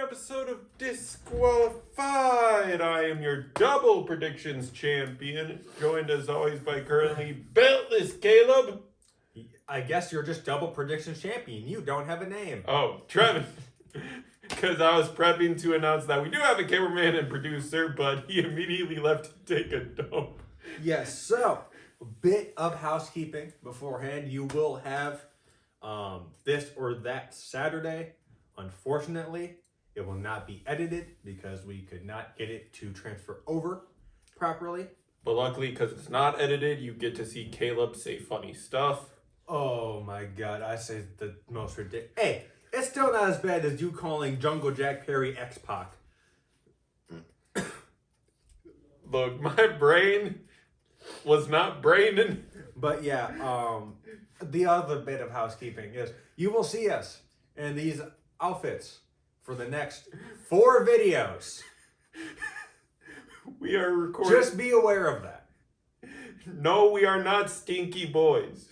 episode of Disqualified. I am your double predictions champion, joined as always by currently beltless Caleb. I guess you're just double predictions champion. You don't have a name. Oh, Trevin. Because I was prepping to announce that we do have a cameraman and producer, but he immediately left to take a dump. Yes, so a bit of housekeeping beforehand. You will have this or that Saturday. Unfortunately, it will not be edited because we could not get it to transfer over properly. But luckily, because it's not edited, you get to see Caleb say funny stuff. Oh my god, I say the most ridiculous. Hey, it's still not as bad as you calling Jungle Jack Perry X-Pac. Look, my brain was not braining. But yeah, the other bit of housekeeping is you will see us in these outfits for the next 4 videos. We are recording. Just be aware of that. No, we are not stinky boys.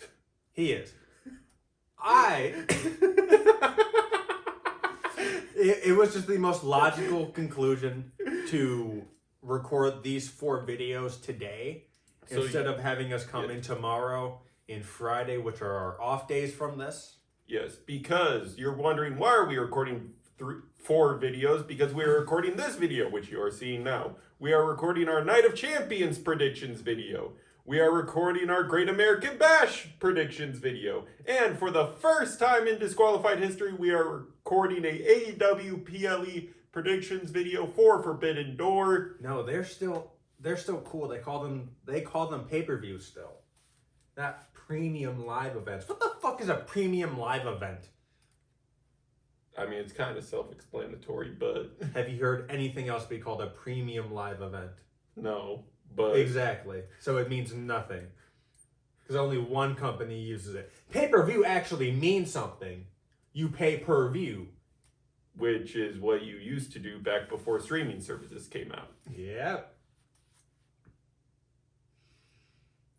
He is. It was just the most logical conclusion to record these 4 videos today instead of having us come in tomorrow and Friday, which are our off days from this. Yes, because you're wondering why are we recording 4 videos? Because we are recording this video, which you are seeing now. We are recording our Night of Champions predictions video. We are recording our Great American Bash predictions video. And for the first time in Disqualified history, we are recording a AEW PLE predictions video for Forbidden Door. No, they're still cool. They call them pay-per-views still. Not premium live events. What the fuck is a premium live event? I mean, it's kind of self-explanatory, but... Have you heard anything else be called a premium live event? No, but... Exactly. So it means nothing. Because only one company uses it. Pay-per-view actually means something. You pay per view. Which is what you used to do back before streaming services came out. Yep.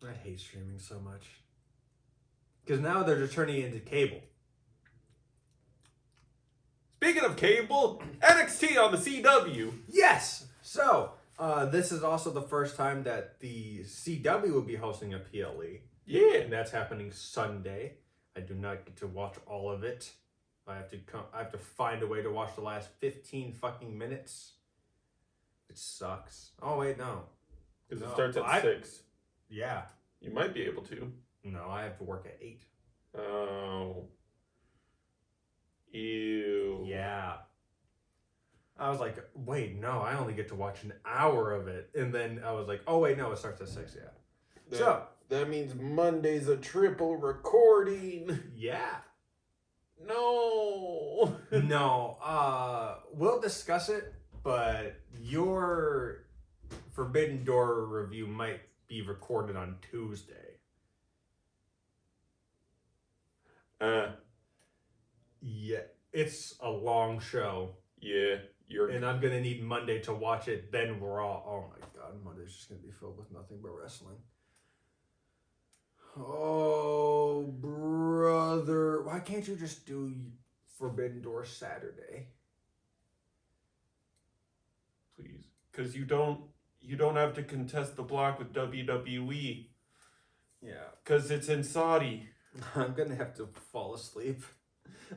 I hate streaming so much. Because now they're just turning it into cable. Speaking of cable, NXT on the CW. Yes! So, this is also the first time that the CW will be hosting a PLE. Yeah. And that's happening Sunday. I do not get to watch all of it. I have to find a way to watch the last 15 fucking minutes. It sucks. Oh, wait, no. Because it starts at 6. Yeah. You might be able to. No, I have to work at 8. Oh. Ew. Yeah. I was like, wait, no, I only get to watch an hour of it. And then I was like, oh, wait, no, it starts at 6, yeah. That means Monday's a triple recording. Yeah. No. No. We'll discuss it, but your Forbidden Door review might be recorded on Tuesday. Yeah, it's a long show. Yeah, and I'm gonna need Monday to watch it, then Raw. Oh my god, Monday's just gonna be filled with nothing but wrestling. Oh, brother. Why can't you just do Forbidden Door Saturday? Please. Because you don't have to contest the block with WWE. Yeah. Because it's in Saudi. I'm going to have to fall asleep.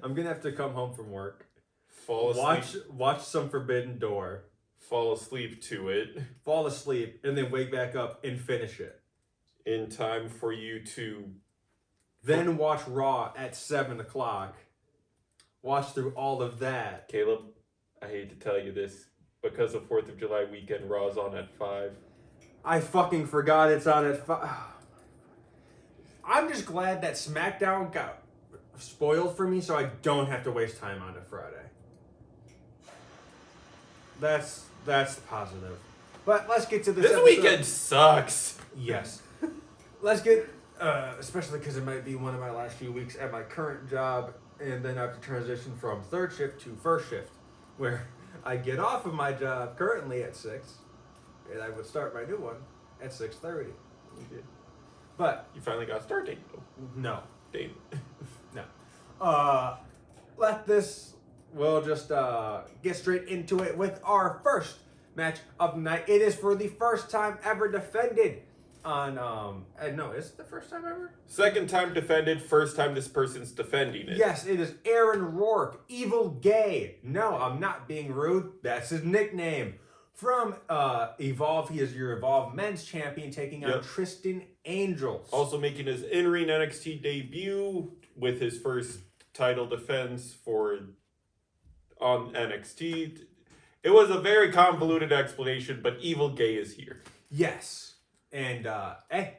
I'm going to have to come home from work. Fall asleep. Watch some Forbidden Door. Fall asleep to it. Fall asleep, and then wake back up and finish it. In time for you to... Then watch Raw at 7 o'clock. Watch through all of that. Caleb, I hate to tell you this. Because of 4th of July weekend, Raw's on at 5. I fucking forgot it's on at 5. I'm just glad that SmackDown got spoiled for me so I don't have to waste time on it Friday. That's positive. But let's get to this episode. Weekend sucks. Yes. Let's get, especially because it might be one of my last few weeks at my current job, and then I have to transition from 3rd shift to 1st shift, where I get off of my job currently at 6, and I would start my new one at 6:30. You did. But You finally got a start date, though. no. Damn. No. Let this we'll just get straight into it with our first match of the night. It is for the first time ever defended on no, is it the first time ever? Second time defended, first time this person's defending it. Yes, it is Aaron Rourke, Evil Gay. No, I'm not being rude. That's his nickname. From Evolve, he is your Evolve Men's Champion, taking on Tristan Angels. Also making his in-ring NXT debut with his first title defense on NXT. It was a very convoluted explanation, but Evil Gay is here. Yes. And, hey,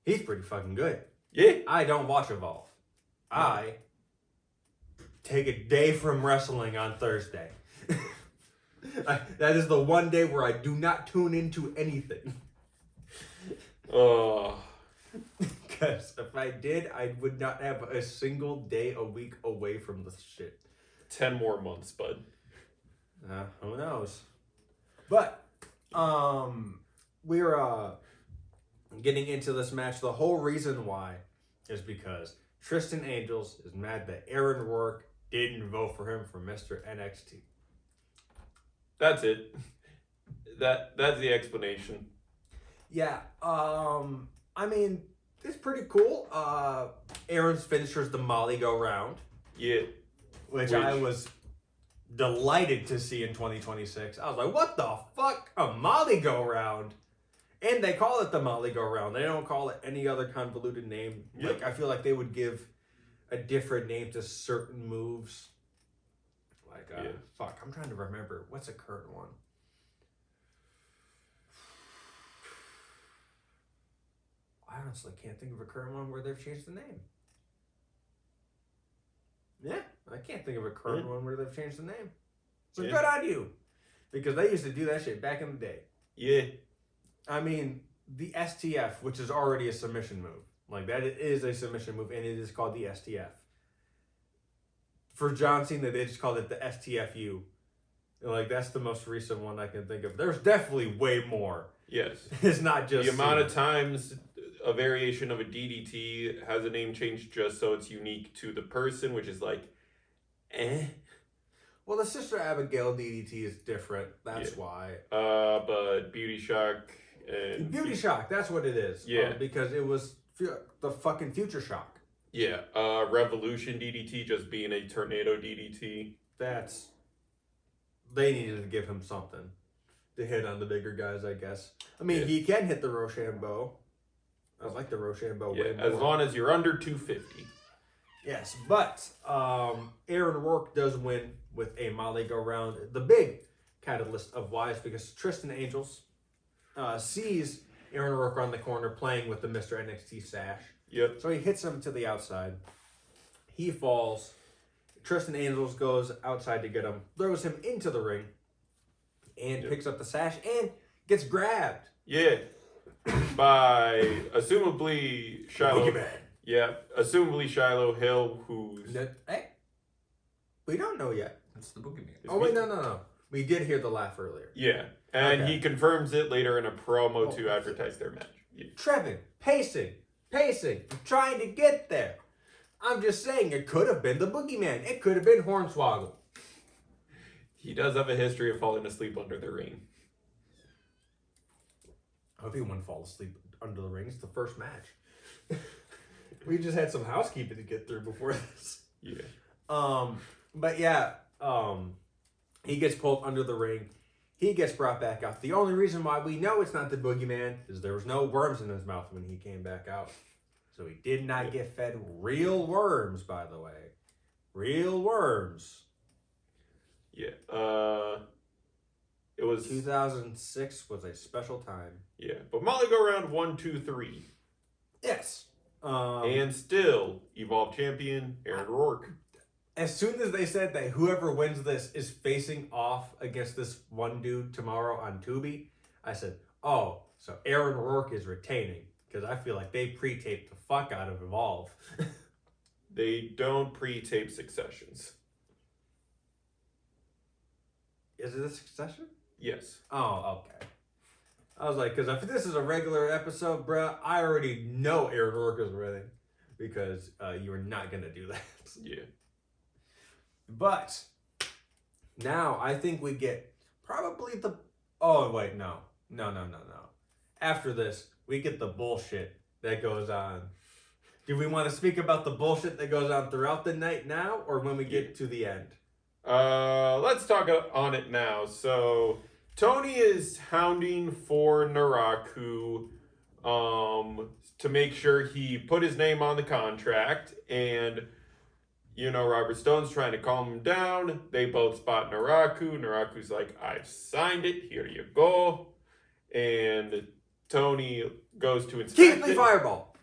he's pretty fucking good. Yeah. I don't watch Evolve. I take a day from wrestling on Thursday. That is the one day where I do not tune into anything. Because if I did, I would not have a single day a week away from this shit. 10 more months, bud. Who knows? But, we're getting into this match. The whole reason why is because Tristan Angels is mad that Aaron Rourke didn't vote for him for Mr. NXT. That's it. That's the explanation. Yeah, I mean, it's pretty cool. Aaron's finisher's the Molly Go Round. Yeah. Which I was delighted to see in 2026. I was like, what the fuck? A Molly Go Round? And they call it the Molly Go Round. They don't call it any other convoluted name. Yep. Like, I feel like they would give a different name to certain moves. Like, fuck, I'm trying to remember. What's a current one? I honestly can't think of a current one where they've changed the name. Yeah, I can't think of a current one where they've changed the name. So good on you. Because they used to do that shit back in the day. Yeah. I mean, the STF, which is already a submission move. Like, that is a submission move, and it is called the STF. For John Cena, they just called it the STFU. Like, that's the most recent one I can think of. There's definitely way more. Yes. It's not just the amount of times a variation of a DDT has a name change just so it's unique to the person, which is like, Well, the Sister Abigail DDT is different. That's why. But Beauty Shock and... Beauty Shock, that's what it is. Yeah. Because it was the fucking Future Shock. Yeah. Revolution DDT just being a Tornado DDT. They needed to give him something to hit on the bigger guys, I guess. I mean, he can hit the Rochambeau. I like the Rochambeau way more. As long as you're under 250. Yes, but Aaron Rourke does win with a Molly Go Round. The big catalyst of why is because Tristan Angels sees Aaron Rourke on the corner playing with the Mr. NXT sash. Yep. So he hits him to the outside. He falls. Tristan Angels goes outside to get him, throws him into the ring, and picks up the sash and gets grabbed. Yeah. By assumably Shiloh. Yeah, assumably Shiloh Hill, who's... Hey, we don't know yet. It's the boogeyman. Oh, wait, no. We did hear the laugh earlier. Yeah, and he confirms it later in a promo to advertise their match. Yeah. Trevin, pacing, I'm trying to get there. I'm just saying, it could have been the boogeyman. It could have been Hornswoggle. He does have a history of falling asleep under the ring. I hope he wouldn't fall asleep under the ring. It's the first match. We just had some housekeeping to get through before this. Yeah. But yeah, he gets pulled under the ring. He gets brought back out. The only reason why we know it's not the boogeyman is there was no worms in his mouth when he came back out. So he did not get fed real worms, by the way. Real worms. Yeah. It was 2006 was a special time. Yeah, but Molly Go Round 1, 2, 3. Yes. And still, Evolve Champion, Aaron Rourke. As soon as they said that whoever wins this is facing off against this one dude tomorrow on Tubi, I said, oh, so Aaron Rourke is retaining. Because I feel like they pre-taped the fuck out of Evolve. They don't pre-tape Successions. Is it a Succession? Yes. Oh, okay. I was like, because if this is a regular episode, bruh, I already know Aaron Rourke is winning. Because you are not going to do that. Yeah. But Now, I think we get probably the... Oh, wait, no. No. After this, we get the bullshit that goes on. Do we want to speak about the bullshit that goes on throughout the night now, or when we get to the end? Let's talk on it now. So, Tony is hounding for Naraku to make sure he put his name on the contract, and Robert Stone's trying to calm him down. They both spot Naraku. Naraku's like, I've signed it, here you go. And Tony goes to inspect Keep me it. fireball!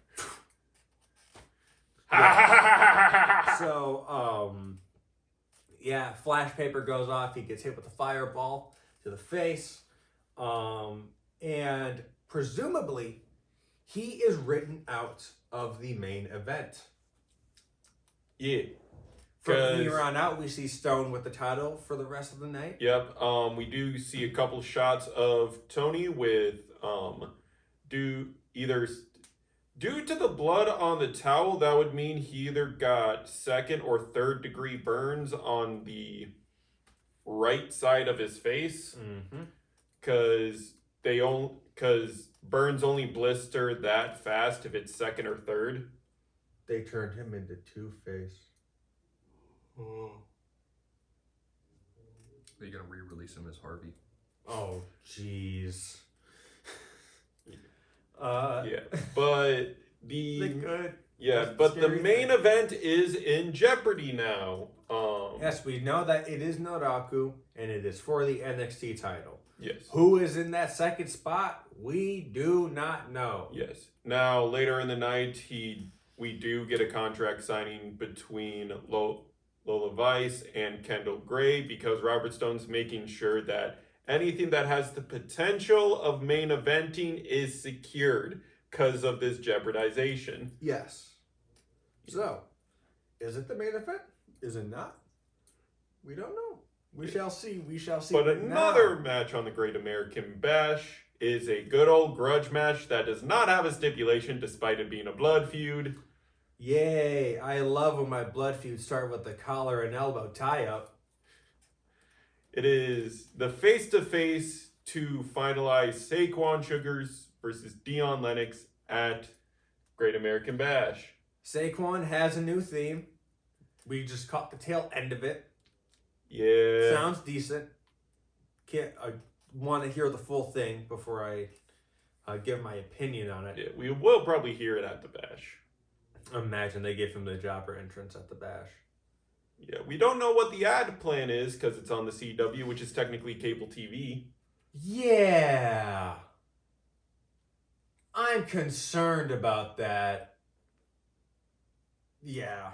Yeah. So, flash paper goes off. He gets hit with a fireball to the face. And presumably, he is written out of the main event. Yeah. From here on out, we see Stone with the title for the rest of the night. Yep. We do see a couple shots of Tony with due to the blood on the towel, that would mean he either got second or third degree burns on the right side of his face. Because burns only blister that fast if it's second or third. They turned him into Two-Face. Are you gonna re-release him as Harvey? Oh, jeez. Yeah, but They could. the main event is in jeopardy now. Yes, we know that it is Noraku, and it is for the NXT title. Yes. Who is in that second spot? We do not know. Yes. Now later in the night, we do get a contract signing between Lola Vice and Kendall Gray, because Robert Stone's making sure that anything that has the potential of main eventing is secured because of this jeopardization. Yes. So, is it the main event? Is it not? We don't know. We shall see. We shall see. But another match on the Great American Bash is a good old grudge match that does not have a stipulation despite it being a blood feud. Yay! I love when my blood feuds start with the collar and elbow tie-up. It is the face-to-face to finalize Saquon Sugars versus Dion Lennox at Great American Bash. Saquon has a new theme. We just caught the tail end of it. Yeah. Sounds decent. I want to hear the full thing before I give my opinion on it. Yeah, we will probably hear it at the Bash. Imagine they gave him the jobber entrance at the Bash. Yeah, we don't know what the ad plan is because it's on the CW, which is technically cable TV. Yeah. I'm concerned about that. Yeah.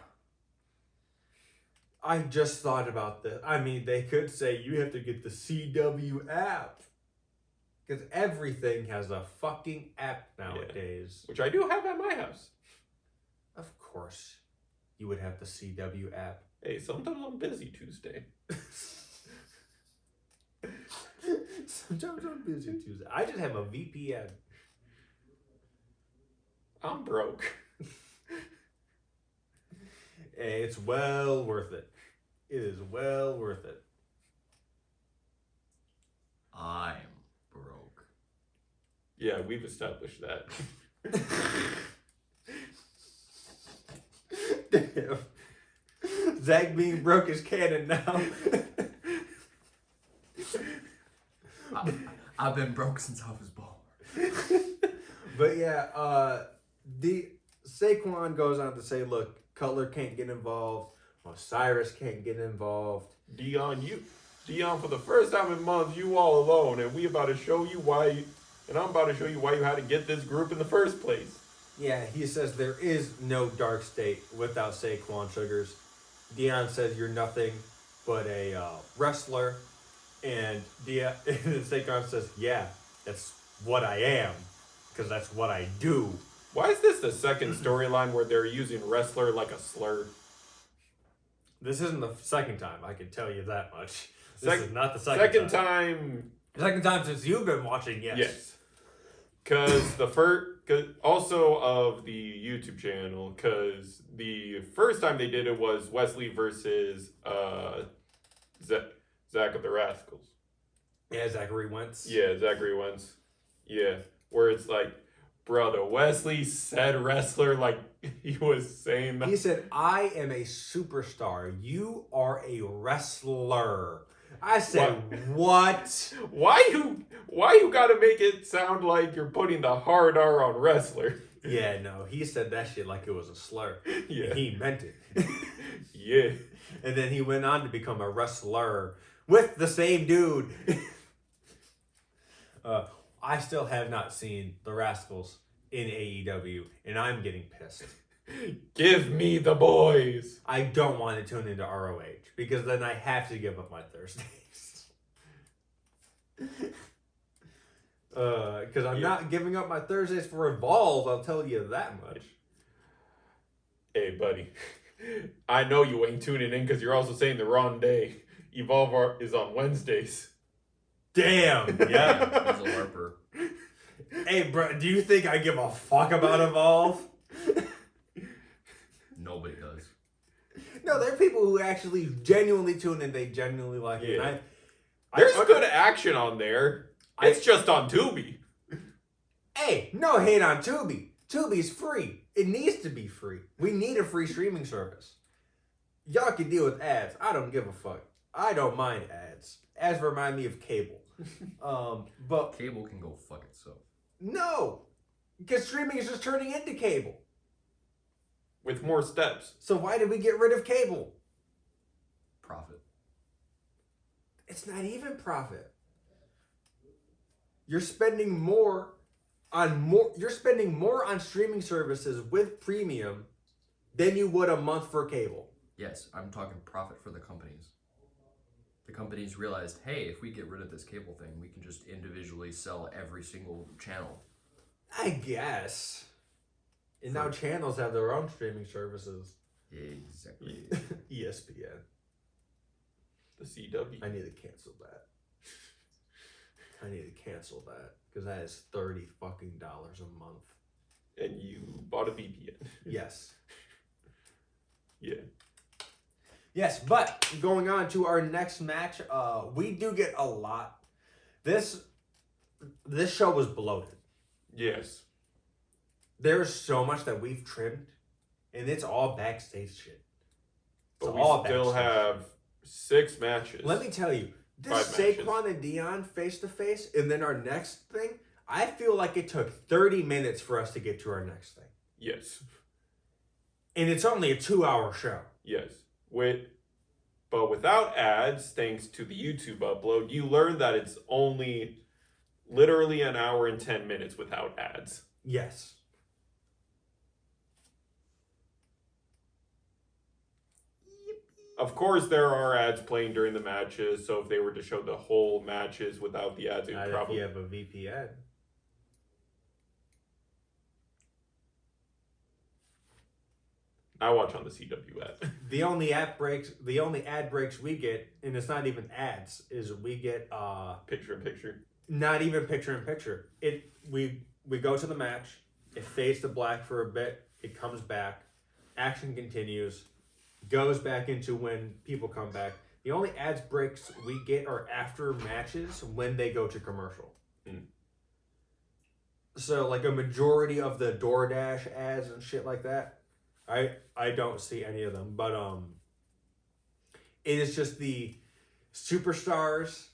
I just thought about this. I mean, they could say you have to get the CW app. Because everything has a fucking app nowadays. Which I do have at my house. Of course. You would have the CW app. Hey, sometimes I'm busy Tuesday. Sometimes I'm busy Tuesday. I just have a VPN. I'm broke. Hey, it's well worth it. It is well worth it. I'm broke. Yeah, we've established that. Damn. Zach being broke is canon now. I've been broke since I was born. But yeah, the Saquon goes on to say, look, Cutler can't get involved. Osiris can't get involved. Dion, for the first time in months, you all alone, and I'm about to show you why you had to get this group in the first place. Yeah, he says there is no dark state without Saquon Sugars. Dion says you're nothing but a wrestler, and Saquon says, yeah, that's what I am, because that's what I do. Why is this the second storyline where they're using wrestler like a slur? This isn't the second time, I can tell you that much. This is not the second time. The second time since you've been watching, yes. Yes. Because also of the YouTube channel, because the first time they did it was Wesley versus Zach of the Rascals. Yeah, Zachary Wentz. Yeah, Zachary Wentz. Yeah, where it's like, brother, Wesley said wrestler like he was saying that. He said, "I am a superstar. You are a wrestler." I said, "What?" Why you gotta make it sound like you're putting the hard R on wrestler? Yeah, no, he said that shit like it was a slur. Yeah. He meant it. Yeah. And then he went on to become a wrestler with the same dude. I still have not seen the Rascals in AEW, and I'm getting pissed. Give me the boys. I don't want to tune into ROH because then I have to give up my Thursdays. Because I'm not giving up my Thursdays for Evolve, I'll tell you that much. Hey, buddy. I know you ain't tuning in because you're also saying the wrong day. Evolve is on Wednesdays. Damn, yeah. Yeah, he's a LARPer. Hey, bro, do you think I give a fuck about Evolve? Nobody does. No, there are people who actually genuinely tune in. They genuinely like it. Yeah. And There's good action on there. It's just on Tubi. Hey, no hate on Tubi. Tubi's free. It needs to be free. We need a free streaming service. Y'all can deal with ads. I don't give a fuck. I don't mind ads. Ads remind me of cable. But Cable can go fuck itself. no, because streaming is just turning into cable. With more steps. So why did we get rid of cable? Profit. It's not even profit. You're spending more on streaming services with premium than you would a month for cable. Yes, I'm talking profit for the companies. The companies realized, hey, if we get rid of this cable thing, we can just individually sell every single channel. I guess. And now channels have their own streaming services. Exactly. ESPN. The CW. I need to cancel that. Because that is $30 fucking a month. And you bought a VPN. Yes. Yeah. Yes, but going on to our next match, we do get a lot. This show was bloated. Yes. There's so much that we've trimmed, and it's all backstage shit. But we still have 6 matches. Let me tell you, this 5 matches. Saquon and Dion face-to-face, and then our next thing, I feel like it took 30 minutes for us to get to our next thing. Yes. And it's only a 2-hour show. Yes. But without ads, thanks to the YouTube upload, you learn that it's only literally an hour and 10 minutes without ads. Yes. Of course, there are ads playing during the matches, so if they were to show the whole matches without the ads, it would Not probably... if you have a VPN. I watch on the CW app. The only ad breaks we get, and it's not even ads, is we get Picture in picture. not even picture in picture. We go to the match, it fades to black for a bit, it comes back, action continues, goes back into when people come back. The only ads breaks we get are after matches when they go to commercial. Mm. So like a majority of the DoorDash ads and shit like that, I don't see any of them, but it is just the superstars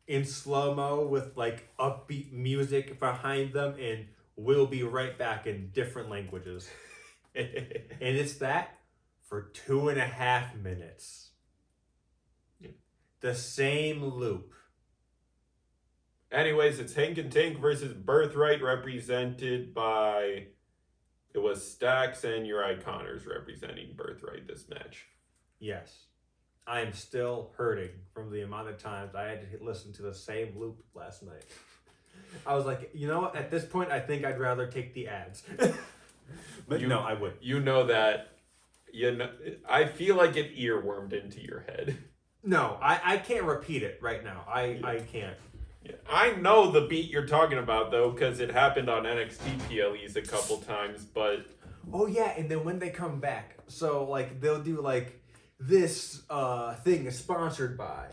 in slow-mo with like upbeat music behind them, and we'll be right back in different languages. And it's that for 2.5 minutes. Yeah. The same loop. Anyways, it's Hank and Tank versus Birthright, represented by... It was Stax and Uri Connors representing Birthright this match. Yes. I am still hurting from the amount of times I had to listen to the same loop last night. I was like, you know what? At this point, I think I'd rather take the ads. But no, I would. You know that... I feel like it earwormed into your head. No, I can't repeat it right now. I can't. Yeah. I know the beat you're talking about, though, because it happened on NXT PLEs a couple times, but... Oh, yeah, and then when they come back, so, like, they'll do, like, this thing is sponsored by,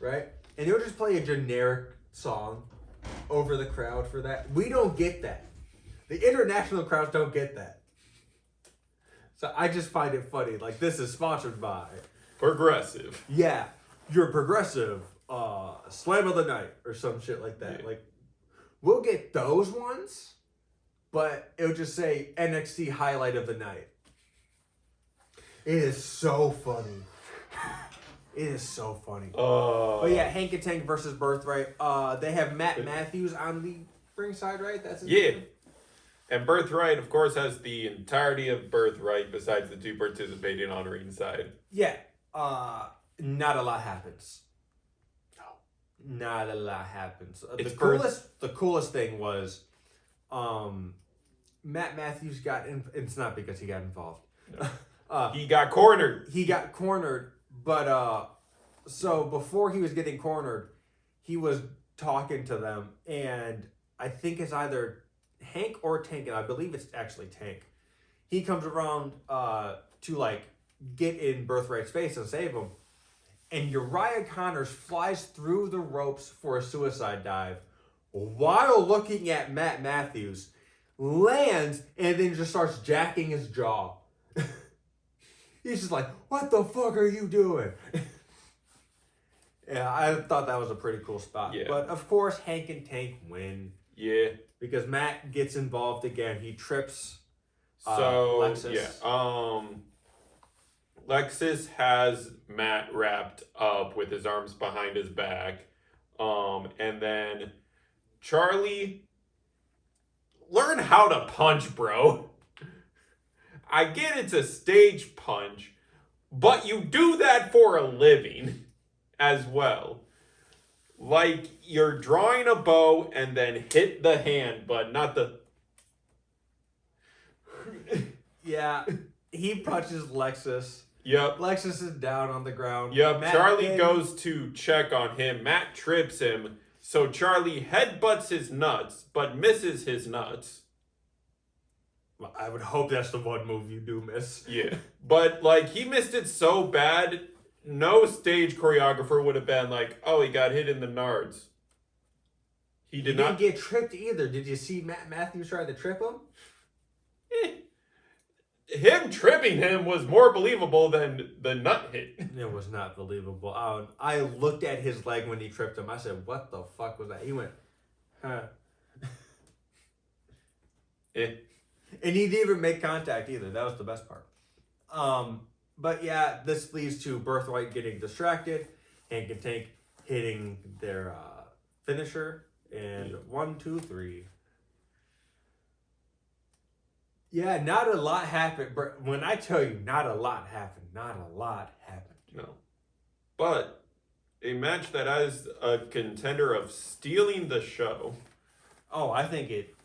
right? And he'll just play a generic song over the crowd for that. We don't get that. The international crowds don't get that. So I just find it funny. Like, this is sponsored by... Progressive. Yeah, your progressive slam of the night or some shit like that. Yeah. Like, we'll get those ones, but it'll just say NXT highlight of the night. It is so funny. It is so funny. But yeah, Hank and Tank versus Birthright. They have Matt Matthews on the ringside, right? That's his name? And Birthright, of course, has the entirety of Birthright besides the two participating on ringside. Yeah. Not a lot happens. No. Not a lot happens. The coolest thing was Matt Matthews got in. It's not because he got involved. He got cornered. He got cornered, but so before he was getting cornered, he was talking to them, and I think it's either Hank or Tank, and I believe it's actually Tank. He comes around to like get in Birthright's face and save him, and Uriah Connors flies through the ropes for a suicide dive while looking at Matt Matthews, lands, and then just starts jacking his jaw. He's just like, what the fuck are you doing? Yeah, I thought that was a pretty cool spot. Yeah. But of course, Hank and Tank win. Yeah. Because Matt gets involved again. He trips Lexus. Lexus. Lexus has Matt wrapped up with his arms behind his back. And then Charlie, learn how to punch, bro. I get it's a stage punch, but you do that for a living as well. Like, you're drawing a bow and then hit the hand, but not the... Yeah, he punches Lexus. Yep. Lexus is down on the ground. Yep, Matt Charlie goes to check on him. Matt trips him, so Charlie headbutts his nuts, but misses his nuts. Well, I would hope that's the one move you do miss. Yeah. But, like, he missed it so bad, no stage choreographer would have been like, oh, he got hit in the nards. He didn't get tripped either. Did you see Matt Matthews try to trip him? Him tripping him was more believable than the nut hit. It was not believable. I looked at his leg when he tripped him. I said, what the fuck was that? He went, huh. And he didn't even make contact either. That was the best part. But yeah, this leads to Birthright getting distracted. Hank and Tank hitting their finisher. And 1, 2, 3. Yeah, not a lot happened. When I tell you not a lot happened, not a lot happened. No. But a match that has a contender of stealing the show. Oh, I think it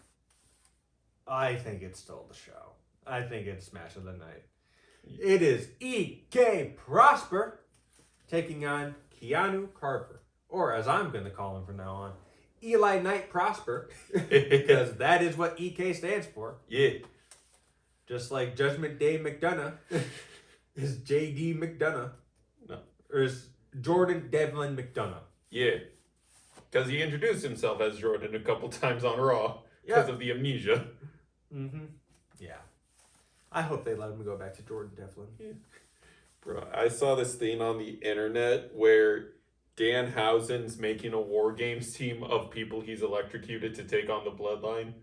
stole the show. I think it's match of the night. It is E.K. Prosper taking on Keanu Carver. Or as I'm going to call him from now on, Eli Knight Prosper. Because that is what E.K. stands for. Yeah. Just like Judgment Day McDonough is J.D. McDonough. No. Or is Jordan Devlin McDonough. Yeah. Because he introduced himself as Jordan a couple times on Raw. Because of the amnesia. Mm-hmm. Yeah. I hope they let him go back to Jordan Devlin. Yeah. Bro, I saw this thing on the internet where Danhausen's making a War Games team of people he's electrocuted to take on the Bloodline.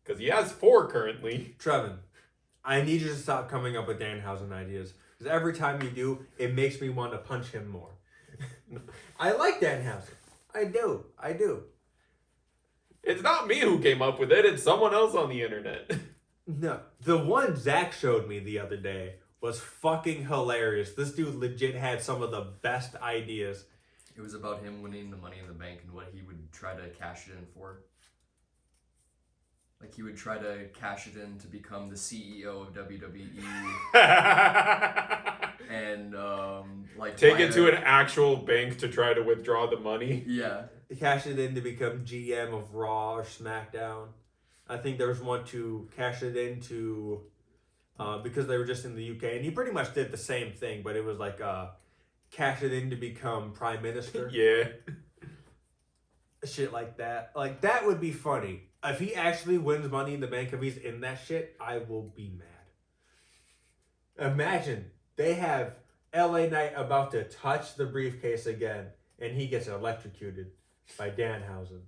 Because he has 4 currently. Trevin, I need you to stop coming up with Danhausen ideas. Because every time you do, it makes me want to punch him more. I like Danhausen. I do. It's not me who came up with it. It's someone else on the internet. No. The one Zach showed me the other day was fucking hilarious. This dude legit had some of the best ideas. It was about him winning the Money in the Bank and what he would try to cash it in for. Like, he would try to cash it in to become the CEO of WWE. And, like... Take it to an actual bank to try to withdraw the money. Yeah. Cash it in to become GM of Raw or SmackDown. I think there was one to cash it into... because they were just in the UK. And he pretty much did the same thing, but it was like... cash it in to become prime minister. Yeah. Shit like that. Like, that would be funny. If he actually wins Money in the Bank, if he's in that shit, I will be mad. Imagine they have LA Knight about to touch the briefcase again, and he gets electrocuted by Danhausen.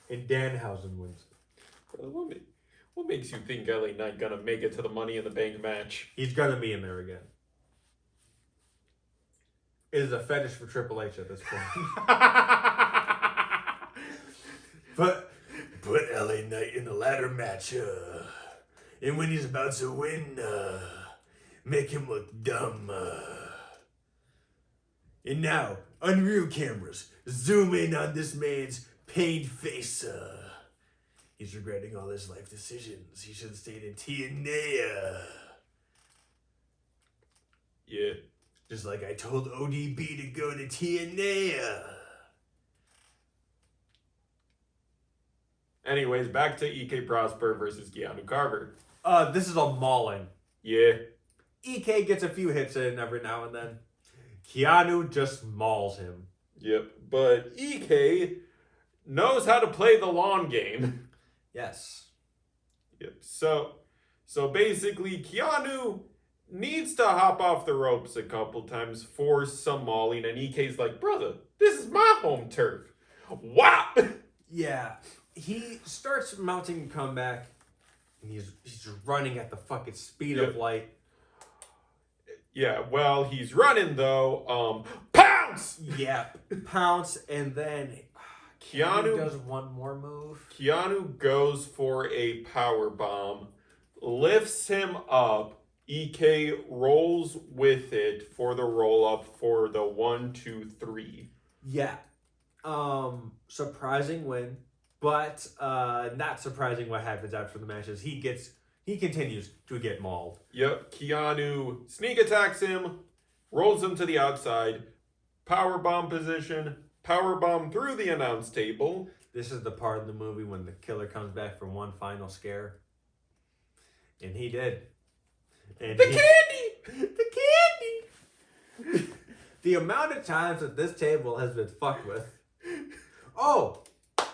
And Danhausen wins. What makes you think LA Knight gonna make it to the Money in the Bank match? He's gonna be in there again. It is a fetish for Triple H at this point. But put LA Knight in the ladder match, and when he's about to win, make him look dumb. And now, Unreal cameras, zoom in on this man's pained face. He's regretting all his life decisions. He should have stayed in TNA. Yeah. Just like I told ODB to go to TNA. Anyways, back to EK Prosper versus Keanu Carver. This is a mauling. Yeah. EK gets a few hits in every now and then. Keanu just mauls him. Yep. But EK knows how to play the long game. Yes. Yep. So basically, Keanu needs to hop off the ropes a couple times for some mauling, and EK's like, brother, this is my home turf. Wow. Yeah. He starts mounting a comeback, and he's running at the fucking speed of light. Yeah, well, he's running though. Pounce! Yeah. Pounce, and then Keanu does one more move. Keanu goes for a power bomb, lifts him up. EK rolls with it for the roll up for the 1, 2, 3. Yeah. Surprising win, but not surprising what happens after the matches. He continues to get mauled. Yep, Keanu sneak attacks him, rolls him to the outside, power bomb position, power bomb through the announce table. This is the part of the movie when the killer comes back for one final scare. And he did. And Candy! The candy! The amount of times that this table has been fucked with. Oh!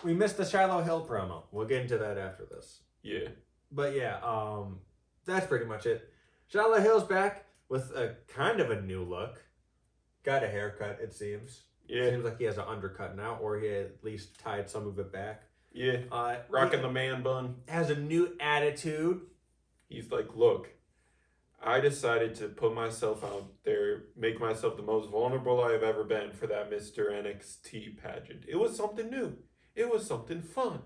We missed the Shiloh Hill promo. We'll get into that after this. Yeah. But yeah, that's pretty much it. Shiloh Hill's back with a kind of a new look. Got a haircut, it seems. Yeah. Seems like he has an undercut now, or he at least tied some of it back. Yeah. Rocking the man bun. Has a new attitude. He's like, look, I decided to put myself out there, make myself the most vulnerable I have ever been for that Mr. NXT pageant. It was something new. It was something fun.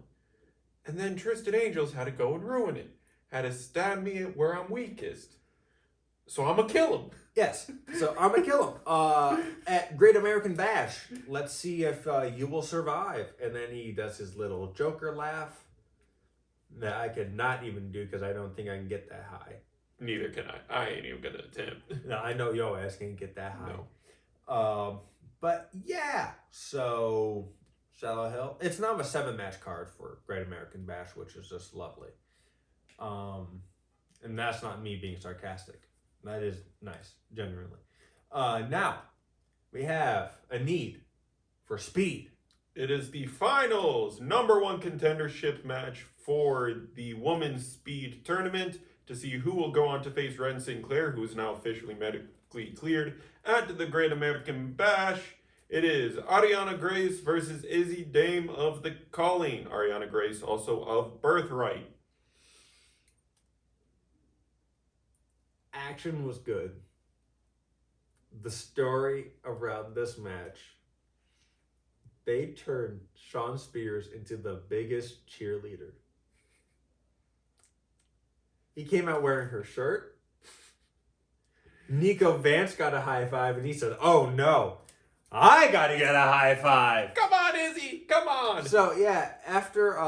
And then Tristan Angels had to go and ruin it. Had to stab me at where I'm weakest. So I'm going to kill him. Yes, so I'm going to kill him. At Great American Bash, let's see if you will survive. And then he does his little Joker laugh that I could not even do because I don't think I can get that high. Neither can I. I ain't even going to attempt. No, I know your ass can't get that high. No. But yeah, so Shallow Hill. It's now a 7-match card for Great American Bash, which is just lovely. And that's not me being sarcastic. That is nice, genuinely. Now, we have a need for speed. It is the finals #1 contendership match for the Women's Speed Tournament to see who will go on to face Ren Sinclair, who is now officially medically cleared at the Great American Bash. It is Ariana Grace versus Izzy, Dame of the Calling. Ariana Grace, also of Birthright. Action was good. The story around this match, they turned Shawn Spears into the biggest cheerleader. He came out wearing her shirt. Nico Vance got a high five, and he said, "Oh no, I gotta get a high five." Come on, Izzy! Come on! So yeah, after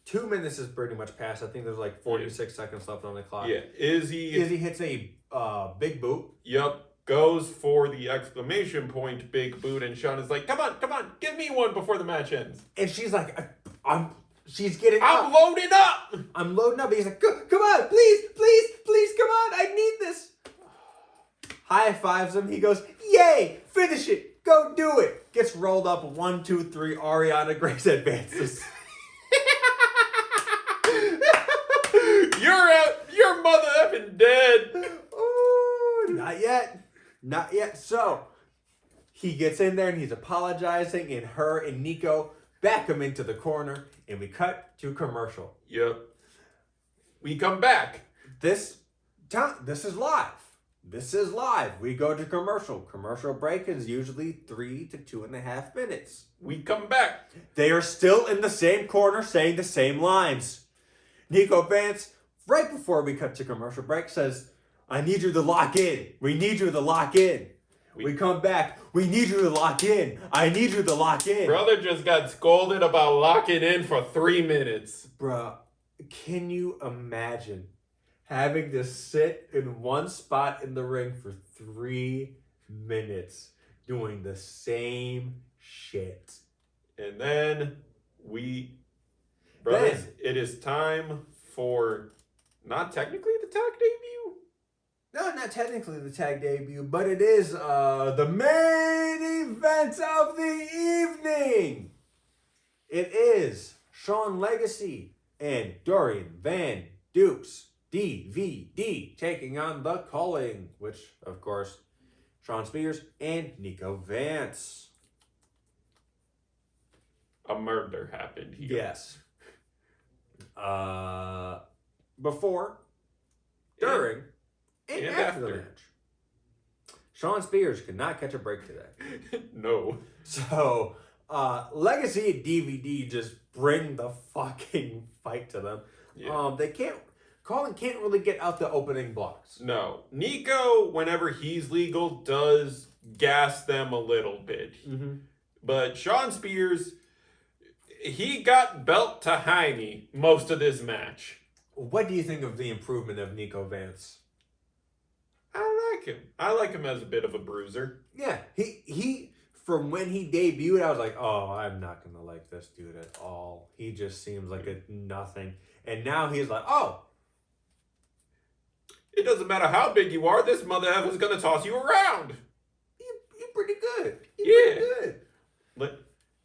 2 minutes is pretty much passed. I think there's like 46 seconds left on the clock. Yeah, Izzy hits a big boot. Yep. Goes for the exclamation point big boot, and Shawn is like, come on, give me one before the match ends. And she's like, she's getting I'm up. loading up! I'm loading up. He's like, come on, please, come on. I need this. high fives him. He goes, "Yay! Finish it! Go do it!" Gets rolled up. 1, 2, 3. Ariana Grace advances. Your mother effing dead. Ooh, not yet. Not yet. So, he gets in there and he's apologizing, and her and Nico back him into the corner, and we cut to commercial. Yep. We come back. This is live. This is live. We go to commercial. Commercial break is usually 3 to 2.5 minutes. We come back. They are still in the same corner saying the same lines. Nico Vance, right before we cut to commercial break, says, "I need you to lock in. We need you to lock in." We come back. "We need you to lock in. I need you to lock in." Brother just got scolded about locking in for 3 minutes. Bruh, can you imagine having to sit in one spot in the ring for 3 minutes doing the same shit? And then brothers, it is time for not technically the tag debut. No, not technically the tag debut, but it is the main event of the evening. It is Sean Legacy and Dorian Van Dukes, DVD, taking on The Culling, which, of course, Sean Spears and Nico Vance. A murder happened here. Yes. Before, during, and after the match. Sean Spears could not catch a break today. No. So, Legacy and DVD just bring the fucking fight to them. Yeah. Colin can't really get out the opening blocks. No. Nico, whenever he's legal, does gas them a little bit. Mm-hmm. But Sean Spears, he got belt to Jaime most of this match. What do you think of the improvement of Nico Vance? I like him. I like him as a bit of a bruiser. Yeah, he from when he debuted, I was like, oh, I'm not gonna like this dude at all. He just seems like a nothing. And now he's like, oh, It doesn't matter how big you are, this mother effer's gonna toss you around. you're pretty good. You're Yeah. pretty good.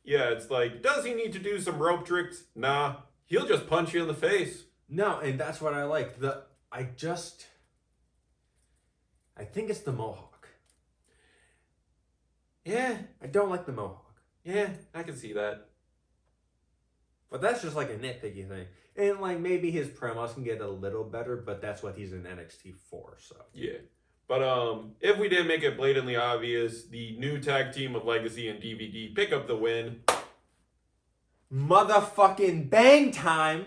Yeah, it's like, does he need to do some rope tricks? Nah. He'll just punch you in the face. No, and that's what I like. I think it's the mohawk. Yeah, I don't like the mohawk. yeah, I can see that. But that's just like a nitpicky thing. And like maybe his promos can get a little better, but that's what he's in NXT for, so. Yeah. But if we did make it blatantly obvious, the new tag team of Legacy and DVD pick up the win. Motherfucking bang time!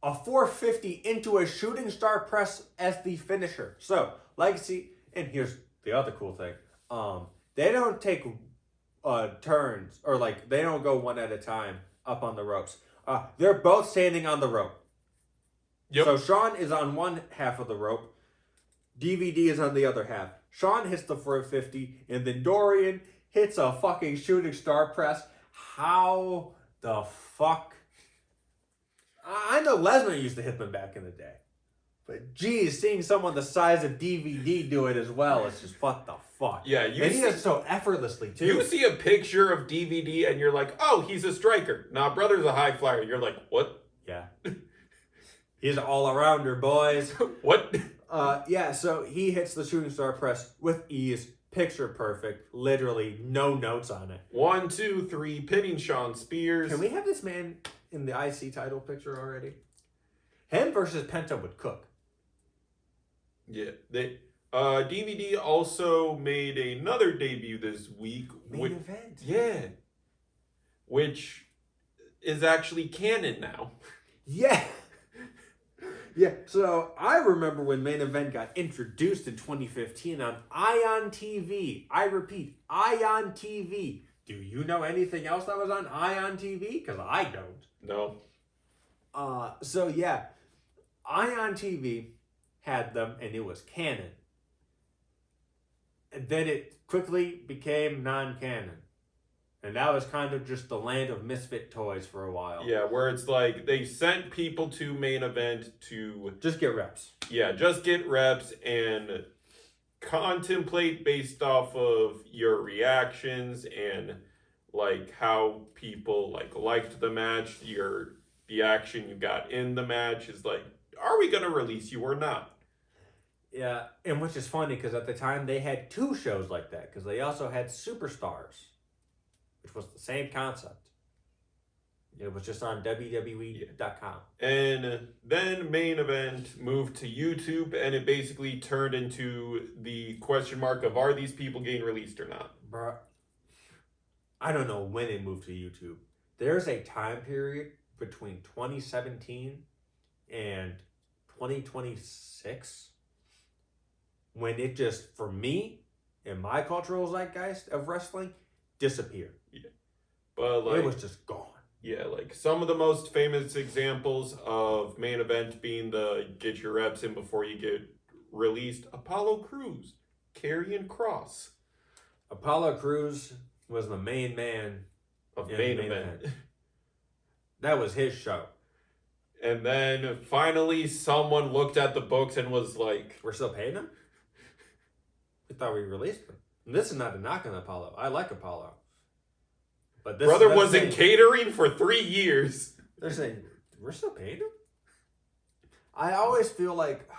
A 450 into a shooting star press as the finisher. So, Legacy, and here's the other cool thing. They don't take turns, or like, they don't go one at a time up on the ropes. They're both standing on the rope. Yep. So Sean is on one half of the rope. DVD is on the other half. Sean hits the 450, and then Dorian hits a fucking shooting star press. How the fuck? I know Lesnar used to hit them back in the day. But geez, seeing someone the size of DVD do it as well, it's just what the fuck. Yeah, and he does it so effortlessly too. You see a picture of DVD and you're like, oh, he's a striker. Nah, brother's a high flyer. You're like, what? Yeah. He's an all-arounder, boys. What? Yeah, so he hits the shooting star press with ease. Picture perfect. Literally no notes on it. 1, 2, 3, pinning Sean Spears. Can we have this man in the IC title picture already? Him versus Penta would cook. Yeah. DVD also made another debut this week. Main event. Yeah. Which is actually canon now. Yeah. Yeah, so I remember when Main Event got introduced in 2015 on Ion TV. I repeat, Ion TV. Do you know anything else that was on Ion TV? Because I don't. No. So yeah, Ion TV had them and it was canon. And then it quickly became non-canon. And that was kind of just the land of misfit toys for a while. Yeah, where it's like they sent people to Main Event to just get reps. Yeah, just get reps, and contemplate based off of your reactions and like how people liked the match, the action you got in the match is like, are we gonna release you or not? Yeah, and which is funny because at the time they had two shows like that because they also had Superstars, which was the same concept. It was just on WWE.com. And then Main Event moved to YouTube, and it basically turned into the question mark of, are these people getting released or not? Bruh, I don't know when it moved to YouTube. There's a time period between 2017 and 2026 when it just, for me, in my cultural zeitgeist of wrestling, disappeared. Yeah. But like, it was just gone. Yeah, like some of the most famous examples of Main Event being the get your reps in before you get released. Apollo Crews, Karrion Kross. Apollo Crews was the main man of in Main Event. That was his show. And then finally someone looked at the books and was like, we're still paying him? We thought we released him. And this is not a knock on Apollo. I like Apollo. But this brother was in catering for 3 years. They're saying, we're still paying him? I always feel like,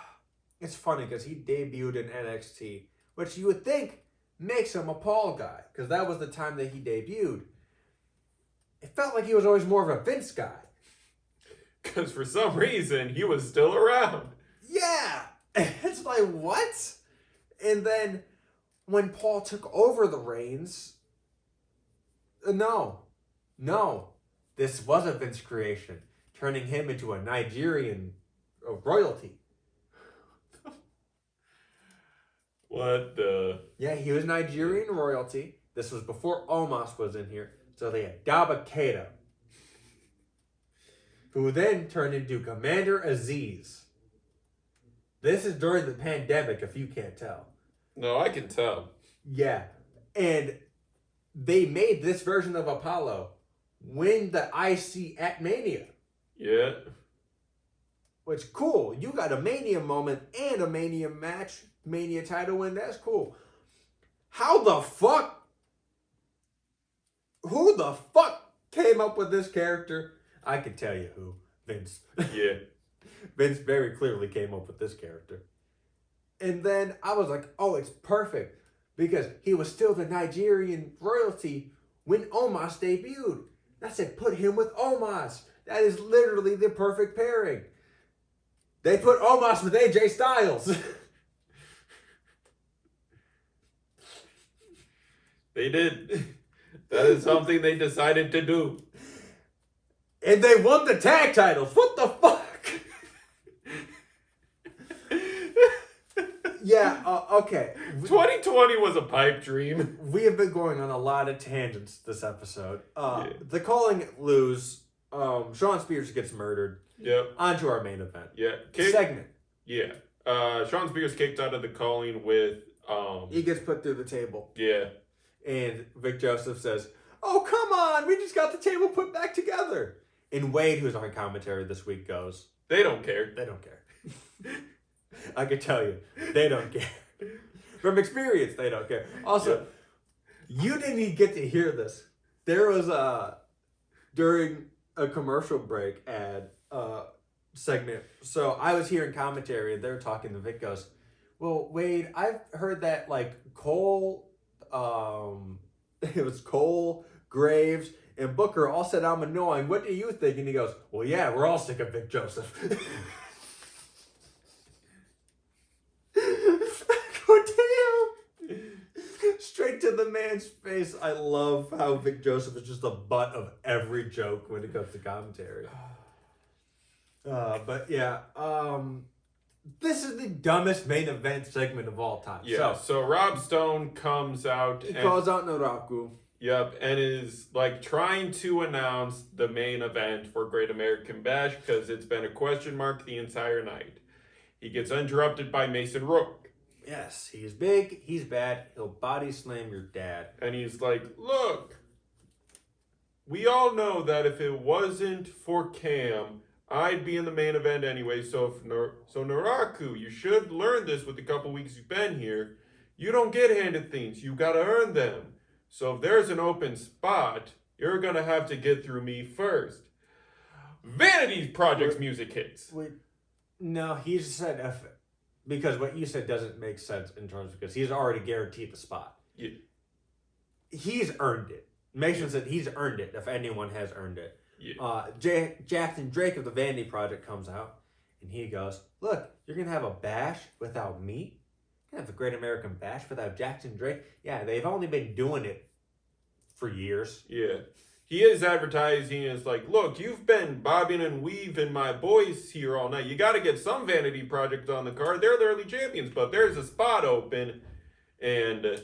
it's funny because he debuted in NXT, which you would think makes him a Paul guy, because that was the time that he debuted. It felt like he was always more of a Vince guy. Because for some reason, he was still around. Yeah! It's like, what? And then, when Paul took over the reins, no. This was a Vince creation, turning him into a Nigerian royalty. What the? Yeah, he was Nigerian royalty. This was before Omos was in here. So they had Daba Kato, who then turned into Commander Aziz. This is during the pandemic, if you can't tell. No, I can tell. Yeah. And they made this version of Apollo win the IC at Mania. Yeah. Which, cool. You got a Mania moment and a Mania match. Mania title win. That's cool. How the fuck? Who the fuck came up with this character? I can tell you who. Vince. Yeah. Vince very clearly came up with this character. And then I was like, oh, it's perfect. Because he was still the Nigerian royalty when Omos debuted. I said, put him with Omos. That is literally the perfect pairing. They put Omos with AJ Styles. They did. That is something they decided to do. And they won the tag titles. What the fuck? Yeah, okay. 2020 was a pipe dream. We have been going on a lot of tangents this episode. The Calling Lose, Sean Spears gets murdered. Yep. On to our main event. Yeah. Segment. Yeah. Sean Spears kicked out of the Calling with... he gets put through the table. Yeah. And Vic Joseph says, oh, come on, we just got the table put back together. And Wade, who's on commentary this week, goes, they don't care. They don't care. I can tell you, they don't care. From experience, they don't care. Also, you didn't even get to hear this. There was during a commercial break ad segment. So I was hearing commentary and they were talking to Vic goes, well, Wade, I've heard that like Cole, it was Cole, Graves, and Booker all said I'm annoying. What do you think? And he goes, well, yeah, we're all sick of Vic Joseph. Straight to the man's face. I love how Vic Joseph is just the butt of every joke when it comes to commentary. But yeah, this is the dumbest main event segment of all time. Yeah, so Rob Stone comes out. He calls out Naraku. Yep, and is like trying to announce the main event for Great American Bash because it's been a question mark the entire night. He gets interrupted by Mason Rourke. Yes, he's big, he's bad, he'll body slam your dad. And he's like, look, we all know that if it wasn't for Cam, I'd be in the main event anyway. So Naraku, you should learn this with the couple weeks you've been here. You don't get handed things. You gotta earn them. So if there's an open spot, you're gonna have to get through me first. Vanity Project's music hits. Wait, no, he just said F it. Because what you said doesn't make sense in terms because he's already guaranteed the spot. Yeah. He's earned it. Mason said he's earned it if anyone has earned it. Yeah. Jackson Drake of the Vanity Project comes out and he goes, look, you're going to have a bash without me? You're going to have a Great American Bash without Jackson Drake? Yeah, they've only been doing it for years. Yeah. He is advertising as like, look, you've been bobbing and weaving my boys here all night. You got to get some Vanity Project on the card. They're the early champions, but there's a spot open. And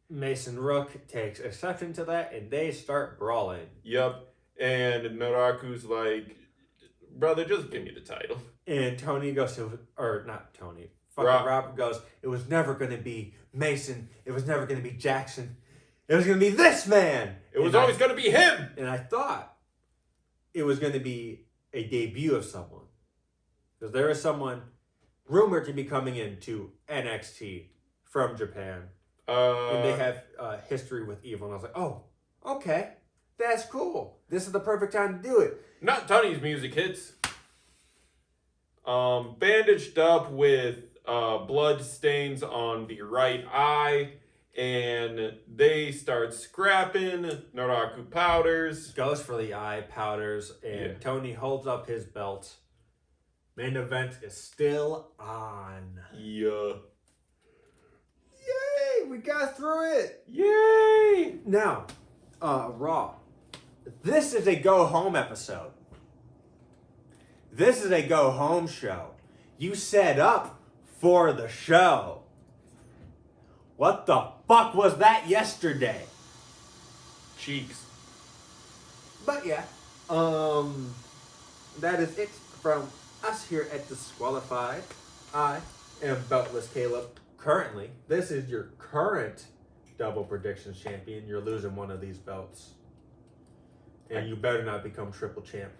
Mason Rook takes exception to that, and they start brawling. Yep. And Naraku's like, brother, just give me the title. And Tony goes, or not Tony, Robert goes, it was never going to be Mason. It was never going to be Jackson. It was going to be this man. It was always going to be him. And I thought it was going to be a debut of someone. Because there is someone rumored to be coming into NXT from Japan. And they have history with Evil. And I was like, oh, okay. That's cool. This is the perfect time to do it. Not Tony's music hits. Bandaged up with blood stains on the right eye. And they start scrapping. Naraku powders. Goes for the eye, powders, and Tony holds up his belt. Main event is still on. Yeah. Yay! We got through it! Yay! Now, Raw. This is a go home episode. This is a go home show. You set up for the show. What the fuck was that yesterday? Cheeks. But yeah, that is it from us here at Disqualified. I am Beltless Caleb. Currently, this is your current double predictions champion. You're losing one of these belts. And you better not become triple champ.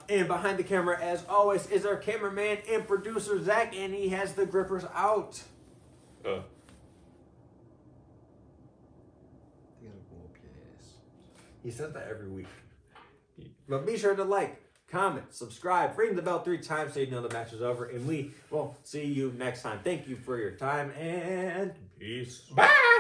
And behind the camera, as always, is our cameraman and producer, Zach, and he has the grippers out. He says that every week. But be sure to like, comment, subscribe, ring the bell 3 times so you know the match is over. And we will see you next time. Thank you for your time and peace. Bye!